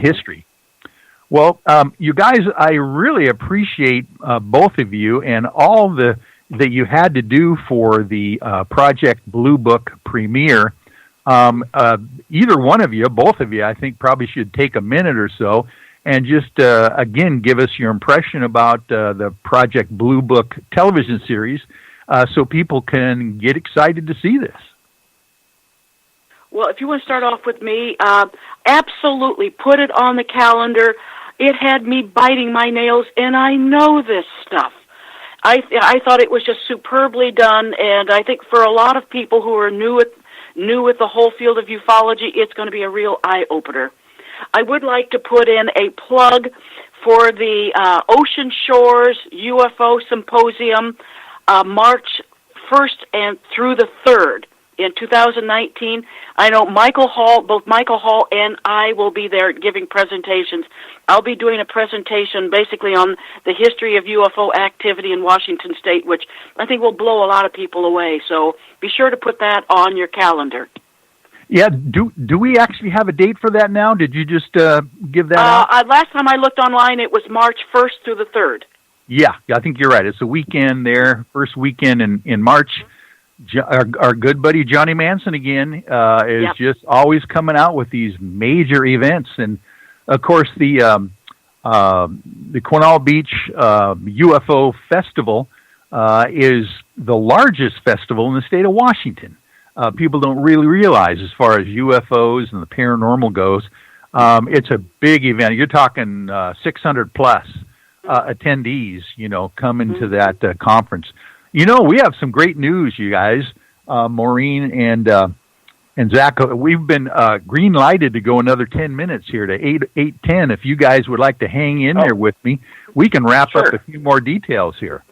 history. Well, you guys, I really appreciate both of you and all that you had to do for the Project Blue Book premiere. Either one of you, both of you, I think probably should take a minute or so and just, again, give us your impression about the Project Blue Book television series so people can get excited to see this. Well, if you want to start off with me, absolutely put it on the calendar. It had me biting my nails, and I know this stuff. I thought it was just superbly done, and I think for a lot of people who are new with the whole field of ufology, it's going to be a real eye-opener. I would like to put in a plug for the Ocean Shores UFO Symposium, March 1st and through the 3rd. In 2019, I know both Michael Hall and I will be there giving presentations. I'll be doing a presentation basically on the history of UFO activity in Washington State, which I think will blow a lot of people away. So be sure to put that on your calendar. Yeah, do we actually have a date for that now? Did you just give that out? Last time I looked online, it was March 1st through the 3rd. Yeah, I think you're right. It's a weekend there, first weekend in March. Our good buddy Johnny Manson again is just always coming out with these major events, and of course the Quinaul Beach UFO Festival is the largest festival in the state of Washington. People don't really realize, as far as UFOs and the paranormal goes, it's a big event. You're talking 600 plus attendees, coming to that conference. We have some great news, you guys. Maureen and Zach, we've been green lighted to go another 10 minutes here to 8:10. If you guys would like to hang in there with me, we can wrap up a few more details here.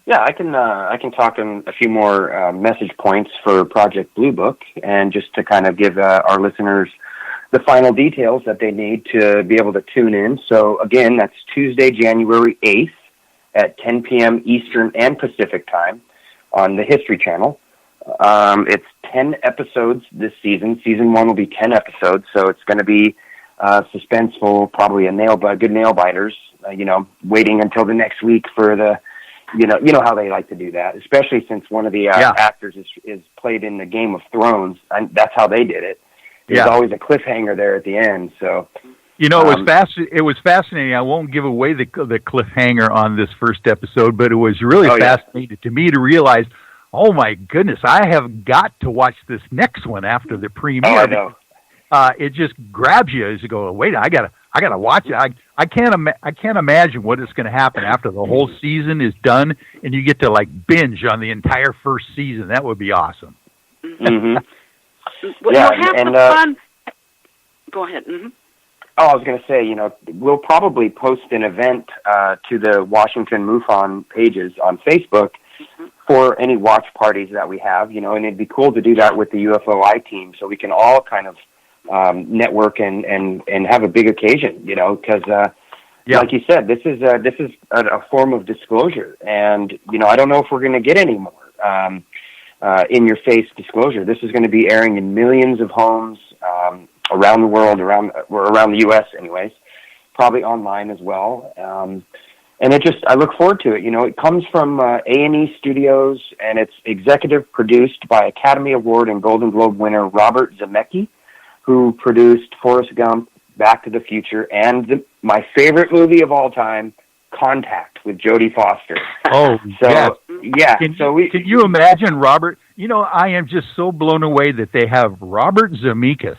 Yeah, I can talk in a few more message points for Project Blue Book, and just to kind of give our listeners the final details that they need to be able to tune in. So again, that's Tuesday, January 8th. At 10 p.m. Eastern and Pacific time on the History Channel. It's 10 episodes this season. Season 1 will be 10 episodes, so it's going to be suspenseful, probably good nail biters, waiting until the next week for the, you know how they like to do that, especially since one of the actors is played in the Game of Thrones, and that's how they did it. There's always a cliffhanger there at the end, so... it was fascinating. I won't give away the cliffhanger on this first episode, but it was really fascinating to me to realize, oh my goodness, I have got to watch this next one after the premiere. Oh, I know. It just grabs you as you go, wait, I gotta watch it. I can't imagine what is going to happen after the whole season is done, and you get to binge on the entire first season. That would be awesome. Mm-hmm. Well, have some fun. Go ahead. Mm-hmm. Oh, I was going to say, we'll probably post an event to the Washington MUFON pages on Facebook for any watch parties that we have, and it'd be cool to do that with the UFOI team, so we can all kind of network and have a big occasion, because like you said, this is a form of disclosure, and I don't know if we're going to get any more in-your-face disclosure. This is going to be airing in millions of homes. Around the world, around the U.S. anyways, probably online as well. And I look forward to it. It comes from A&E Studios, and it's executive produced by Academy Award and Golden Globe winner Robert Zemeckis, who produced Forrest Gump, Back to the Future, and my favorite movie of all time, Contact, with Jodie Foster. Oh, yeah. Can you imagine, Robert? I am just so blown away that they have Robert Zemeckis,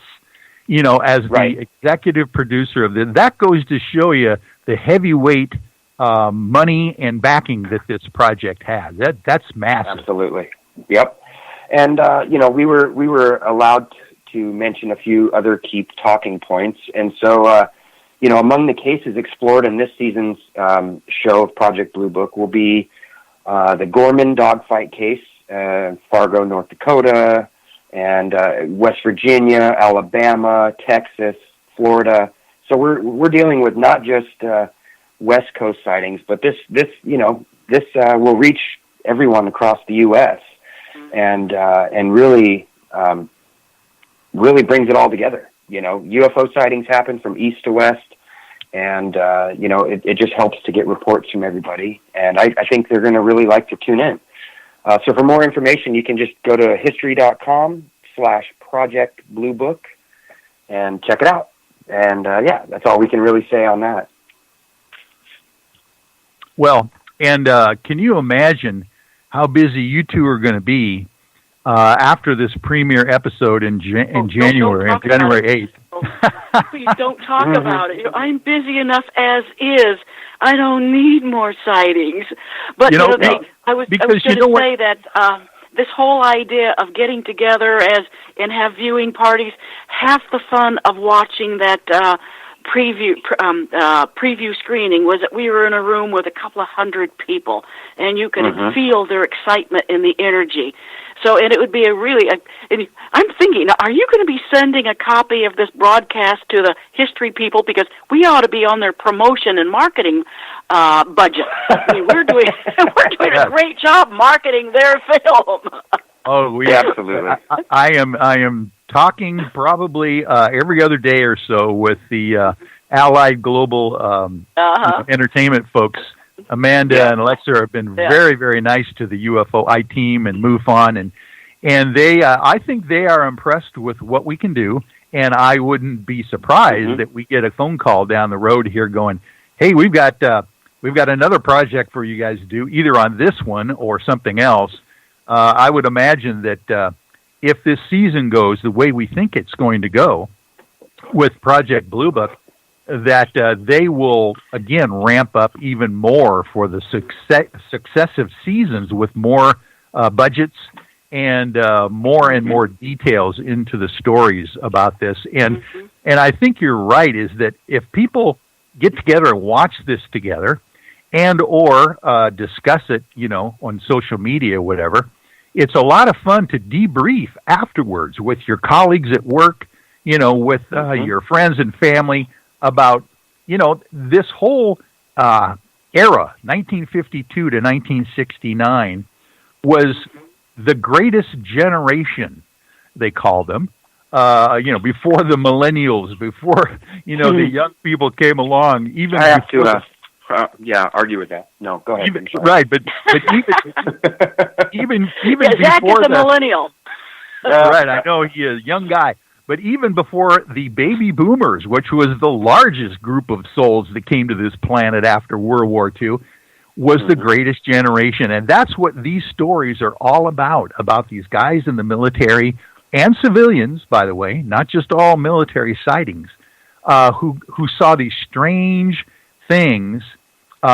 as the executive producer of this. That goes to show you the heavyweight money and backing that this project has. That's massive. Absolutely. Yep. And we were allowed to mention a few other key talking points, and so among the cases explored in this season's show of Project Blue Book will be the Gorman dogfight case, Fargo, North Dakota, and West Virginia, Alabama, Texas, Florida. So we're dealing with not just West Coast sightings, but this will reach everyone across the U.S. and really brings it all together. UFO sightings happen from east to west, and it just helps to get reports from everybody. And I think they're going to really like to tune in. So for more information, you can just go to history.com/Project Blue Book and check it out. And that's all we can really say on that. Well, and can you imagine how busy you two are going to be after this premiere episode in January, on January 8th? Please don't talk about it. I'm busy enough as is. I don't need more sightings. But I was going to say that this whole idea of getting together and have viewing parties, half the fun of watching that preview screening was that we were in a room with a couple of hundred people, and you could feel their excitement and the energy. So, and it would be I'm thinking, are you going to be sending a copy of this broadcast to the history people? Because we ought to be on their promotion and marketing budget. I mean, we're doing a great job marketing their film. Oh, absolutely. I am talking probably every other day or so with the Allied Global Entertainment folks. Amanda and Alexa have been very, very nice to the UFO team and MUFON, and they, I think they are impressed with what we can do, and I wouldn't be surprised that we get a phone call down the road here going, "Hey, we've got another project for you guys to do, either on this one or something else." I would imagine that if this season goes the way we think it's going to go with Project Blue Book, that they will, again, ramp up even more for the successive seasons with more budgets and more details into the stories about this. And I think you're right, is that if people get together and watch this together and or discuss it, on social media or whatever, it's a lot of fun to debrief afterwards with your colleagues at work, with your friends and family, about, this whole era, 1952 to 1969, was the greatest generation, they call them, before the millennials, before, the young people came along. Even I have to, argue with that. No, go ahead. Right, but even Zach before is a millennial. Right, I know he is a young guy. But even before the baby boomers, which was the largest group of souls that came to this planet after World War II, was the greatest generation. And that's what these stories are all about these guys in the military and civilians, by the way, not just all military sightings, who saw these strange things we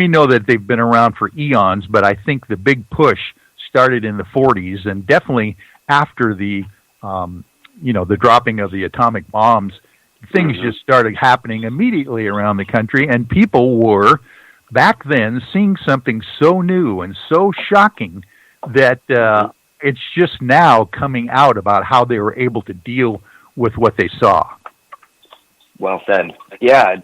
know that they've been around for eons, but I think the big push started in the 40s, and definitely after the dropping of the atomic bombs, things just started happening immediately around the country, and people were, back then, seeing something so new and so shocking that it's just now coming out about how they were able to deal with what they saw. Well said. Yeah,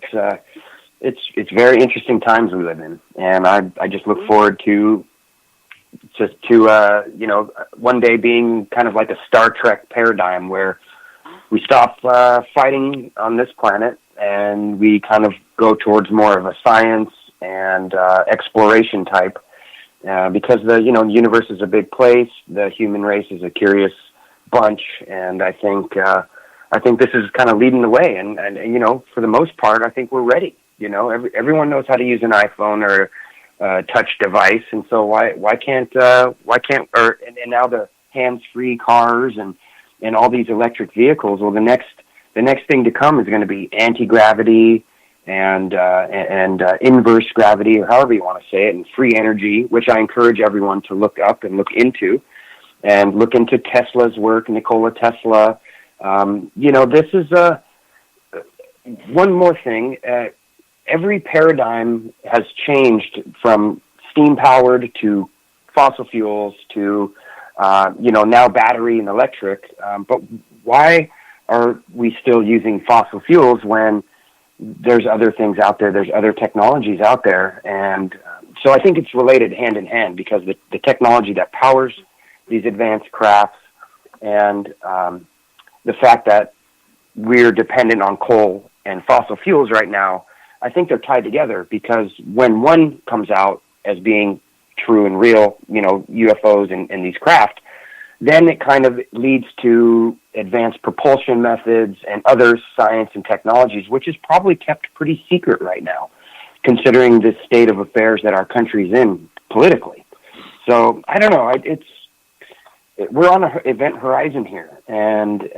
it's very interesting times we live in, and I just look forward to one day being kind of like a Star Trek paradigm where we stop fighting on this planet and we kind of go towards more of a science and exploration type, because the universe is a big place. The human race is a curious bunch, and I think this is kind of leading the way. And for the most part, I think we're ready. Everyone knows how to use an iPhone or touch device, and so why can't and now the hands-free cars and all these electric vehicles. Well, the next thing to come is going to be anti-gravity and inverse gravity, or however you want to say it, and free energy, which I encourage everyone to look up and look into Tesla's work, Nikola Tesla. This is one more thing. Every paradigm has changed from steam-powered to fossil fuels to, now battery and electric. But why are we still using fossil fuels when there's other things out there, there's other technologies out there? And so I think it's related hand in hand, because the technology that powers these advanced crafts and the fact that we're dependent on coal and fossil fuels right now, I think they're tied together, because when one comes out as being true and real, UFOs and these craft, then it kind of leads to advanced propulsion methods and other science and technologies, which is probably kept pretty secret right now, considering the state of affairs that our country's in politically. So I don't know. We're on an event horizon here, and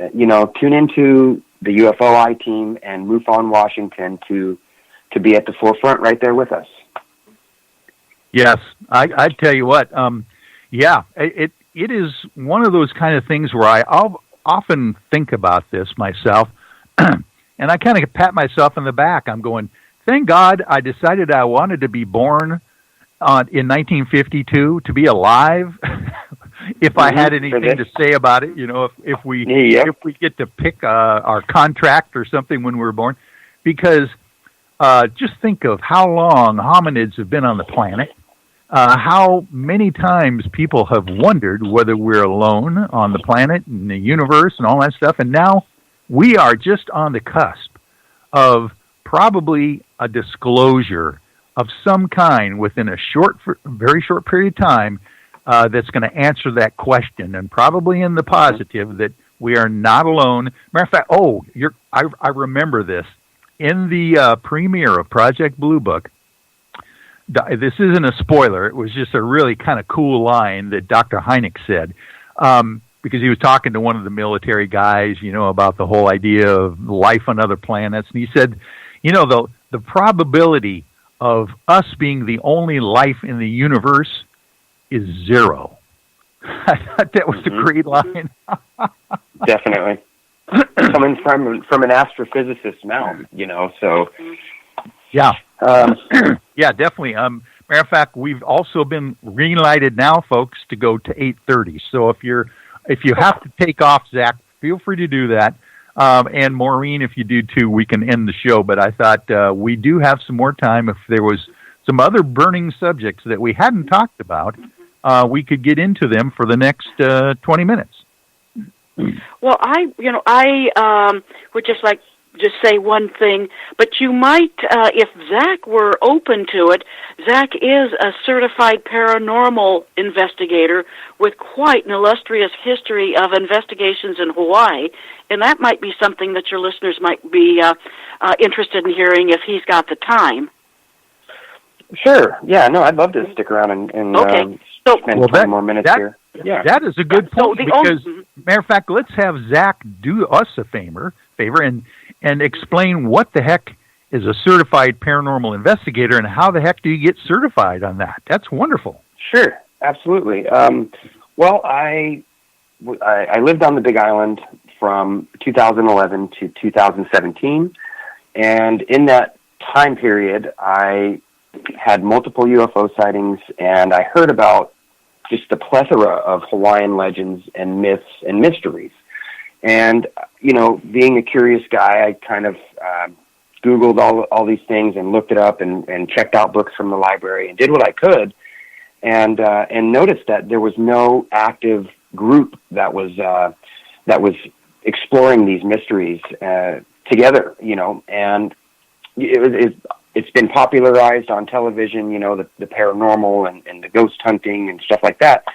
tune into the UFOI team and MUFON Washington to be at the forefront right there with us. Yes, I tell you what. It is one of those kind of things where I'll often think about this myself, and I kind of pat myself in the back. I'm going, thank God I decided I wanted to be born in 1952 to be alive. If I had anything to say about it, if we get to pick our contract or something when we were born, because just think of how long hominids have been on the planet. How many times people have wondered whether we're alone on the planet and the universe and all that stuff. And now we are just on the cusp of probably a disclosure of some kind within a very short period of time that's going to answer that question, and probably in the positive that we are not alone. Matter of fact, I remember this. In the premiere of Project Blue Book, this isn't a spoiler. It was just a really kind of cool line that Dr. Hynek said, because he was talking to one of the military guys, about the whole idea of life on other planets. And he said, the probability of us being the only life in the universe is 0. I thought that was a great line. Definitely. Coming from an astrophysicist's mouth, so... Yeah. Yeah, definitely. Matter of fact, we've also been green-lighted now, folks, to go to 8:30. So if you have to take off, Zach, feel free to do that. And Maureen, if you do too, we can end the show. But I thought we do have some more time. If there was some other burning subjects that we hadn't talked about, we could get into them for the next 20 minutes. Well, I would just say one thing, but you might, if Zach were open to it, Zach is a certified paranormal investigator with quite an illustrious history of investigations in Hawaii, and that might be something that your listeners might be interested in hearing if he's got the time. Sure. Yeah, no, I'd love to stick around and spend 20 more minutes here. Yeah. That is a good point, because, matter of fact, let's have Zach do us a favor and explain what the heck is a certified paranormal investigator and how the heck do you get certified on that? That's wonderful. Sure, absolutely. Well, I lived on the Big Island from 2011 to 2017, and in that time period, I had multiple UFO sightings, and I heard about just the plethora of Hawaiian legends and myths and mysteries. And, being a curious guy, I kind of Googled all these things and looked it up and checked out books from the library and did what I could, and noticed that there was no active group that was exploring these mysteries together, and it's been popularized on television, the paranormal and the ghost hunting and stuff like that.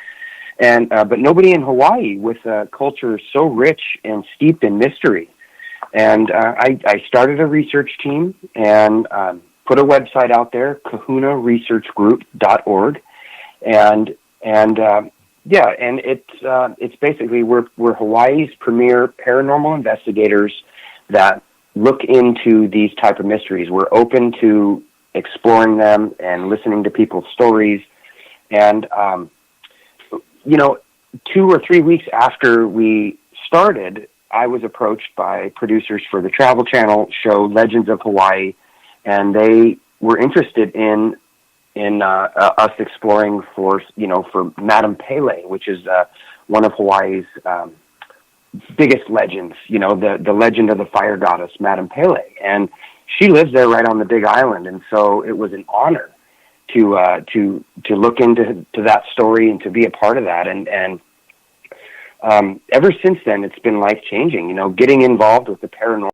And but nobody in Hawaii with a culture so rich and steeped in mystery. And I started a research team and put a website out there, kahunaresearchgroup.org, and it's basically we're Hawaii's premier paranormal investigators that look into these type of mysteries. We're open to exploring them and listening to people's stories. And 2 or 3 weeks after we started, I was approached by producers for the Travel Channel show Legends of Hawaii, and they were interested in us exploring for Madame Pele, which is one of Hawaii's biggest legends. The legend of the fire goddess Madame Pele, and she lives there right on the Big Island, and so it was an honor to look into that story and to be a part of that. And ever since then, it's been life-changing, getting involved with the paranormal.